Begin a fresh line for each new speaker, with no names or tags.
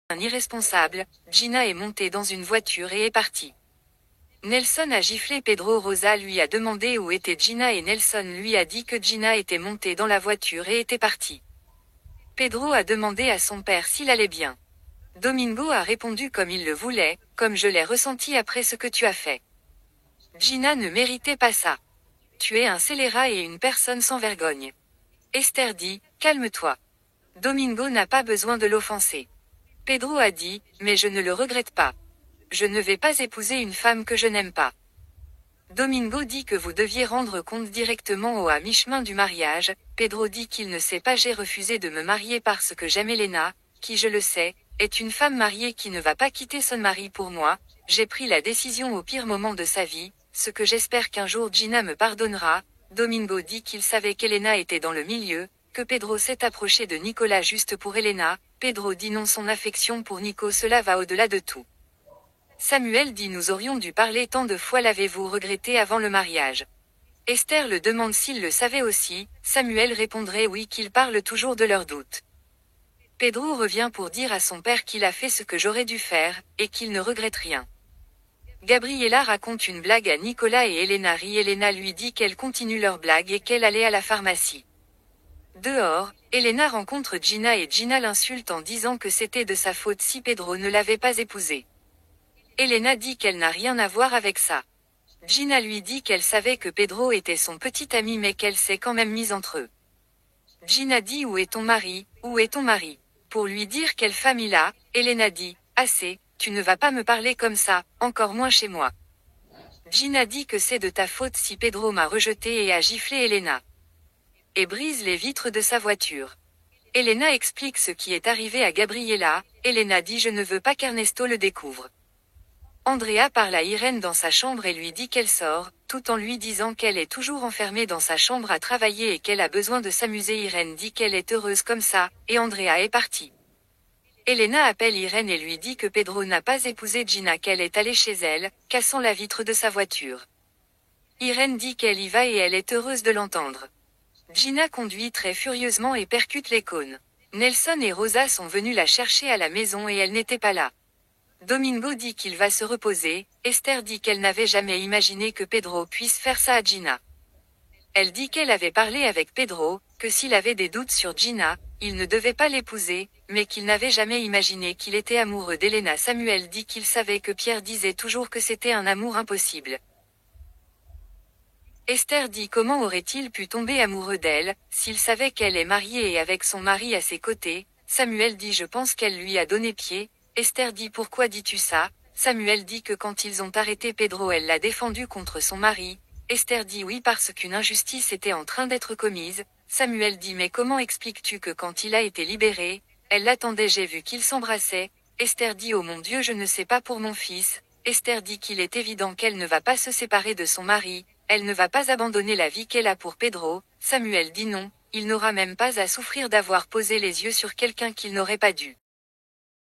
un irresponsable, Gina est montée dans une voiture et est partie. Nelson a giflé Pedro. Rosa lui a demandé où était Gina et Nelson lui a dit que Gina était montée dans la voiture et était partie. Pedro a demandé à son père s'il allait bien. Domingo a répondu comme il le voulait, comme je l'ai ressenti après ce que tu as fait. Gina ne méritait pas ça. Tu es un scélérat et une personne sans vergogne. Esther dit, calme-toi. Domingo n'a pas besoin de l'offenser. Pedro a dit, mais je ne le regrette pas. Je ne vais pas épouser une femme que je n'aime pas. Domingo dit que vous deviez rendre compte directement à mi-chemin du mariage. Pedro dit qu'il ne sait pas. J'ai refusé de me marier parce que j'aime Elena, qui je le sais, est une femme mariée qui ne va pas quitter son mari pour moi. J'ai pris la décision au pire moment de sa vie, ce que j'espère qu'un jour Gina me pardonnera. Domingo dit qu'il savait qu'Elena était dans le milieu, que Pedro s'est approché de Nicolas juste pour Elena. Pedro dit non, son affection pour Nico cela va au-delà de tout. Samuel dit nous aurions dû parler tant de fois, l'avez-vous regretté avant le mariage? Esther le demande s'il le savait aussi. Samuel répondrait oui, qu'ils parlent toujours de leurs doutes. Pedro revient pour dire à son père qu'il a fait ce que j'aurais dû faire, et qu'il ne regrette rien. Gabriela raconte une blague à Nicolas et Elena rit. Elena lui dit qu'elle continue leur blague et qu'elle allait à la pharmacie. Dehors, Elena rencontre Gina et Gina l'insulte en disant que c'était de sa faute si Pedro ne l'avait pas épousée. Elena dit qu'elle n'a rien à voir avec ça. Gina lui dit qu'elle savait que Pedro était son petit ami mais qu'elle s'est quand même mise entre eux. Gina dit où est ton mari, où est ton mari? Pour lui dire quelle femme il a, Elena dit, assez, tu ne vas pas me parler comme ça, encore moins chez moi. Gina dit que c'est de ta faute si Pedro m'a rejetée et a giflé Elena. Et brise les vitres de sa voiture. Elena explique ce qui est arrivé à Gabriela. Elena dit je ne veux pas qu'Ernesto le découvre. Andrea parle à Irène dans sa chambre et lui dit qu'elle sort, tout en lui disant qu'elle est toujours enfermée dans sa chambre à travailler et qu'elle a besoin de s'amuser. Irène dit qu'elle est heureuse comme ça, et Andrea est partie. Elena appelle Irène et lui dit que Pedro n'a pas épousé Gina, qu'elle est allée chez elle, cassant la vitre de sa voiture. Irène dit qu'elle y va et elle est heureuse de l'entendre. Gina conduit très furieusement et percute les cônes. Nelson et Rosa sont venus la chercher à la maison et elle n'était pas là. Domingo dit qu'il va se reposer. Esther dit qu'elle n'avait jamais imaginé que Pedro puisse faire ça à Gina. Elle dit qu'elle avait parlé avec Pedro, que s'il avait des doutes sur Gina, il ne devait pas l'épouser, mais qu'il n'avait jamais imaginé qu'il était amoureux d'Elena. Samuel dit qu'il savait que Pierre disait toujours que c'était un amour impossible. Esther dit comment aurait-il pu tomber amoureux d'elle, s'il savait qu'elle est mariée et avec son mari à ses côtés. Samuel dit je pense qu'elle lui a donné pied. Esther dit pourquoi dis-tu ça? Samuel dit que quand ils ont arrêté Pedro elle l'a défendu contre son mari. Esther dit oui parce qu'une injustice était en train d'être commise. Samuel dit mais comment expliques-tu que quand il a été libéré, elle l'attendait, j'ai vu qu'ils s'embrassaient. Esther dit oh mon Dieu je ne sais pas pour mon fils. Esther dit qu'il est évident qu'elle ne va pas se séparer de son mari, elle ne va pas abandonner la vie qu'elle a pour Pedro. Samuel dit non, il n'aura même pas à souffrir d'avoir posé les yeux sur quelqu'un qu'il n'aurait pas dû.